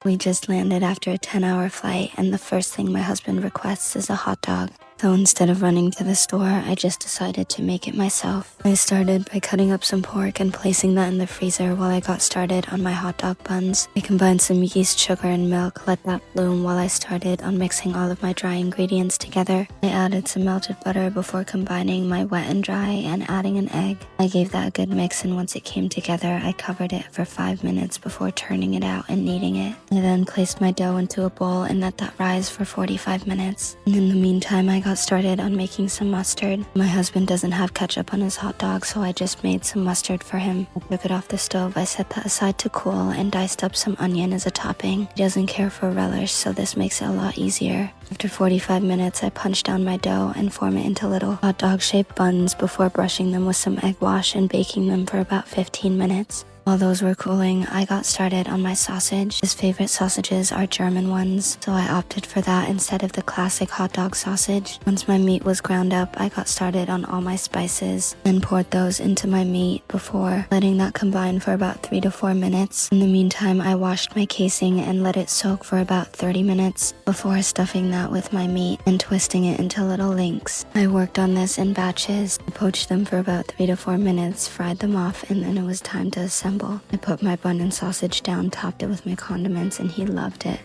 We just landed after a 10-hour flight, and the first thing my husband requests is a hot dog. So instead of running to the store, I just decided to make it myself. I started by cutting up some pork and placing that in the freezer while I got started on my hot dog buns. I combined some yeast, sugar, and milk, let that bloom while I started on mixing all of my dry ingredients together. I added some melted butter before combining my wet and dry and adding an egg. I gave that a good mix, and once it came together, I covered it for 5 minutes before turning it out and kneading it. I then placed my dough into a bowl and let that rise for 45 minutes. And in the meantime, I got started on making some mustard. My husband doesn't have ketchup on his hot dog, so I just made some mustard for him. I took it off the stove, I set that aside to cool, and diced up some onion as a topping. He doesn't care for relish, so this makes it a lot easier. After 45 minutes, I punched down my dough and form it into little hot dog-shaped buns before brushing them with some egg wash and baking them for about 15 minutes. While those were cooling, I got started on my sausage. His favorite sausages are German ones, so I opted for that instead of the classic hot dog sausage. Once my meat was ground up, I got started on all my spices, then poured those into my meat before letting that combine for about 3 to 4 minutes. In the meantime, I washed my casing and let it soak for about 30 minutes before stuffing that with my meat and twisting it into little links. I worked on this in batches. I poached them for about 3 to 4 minutes, fried them off, and then it was time to assemble. I put my bun and sausage down, topped it with my condiments, and he loved it.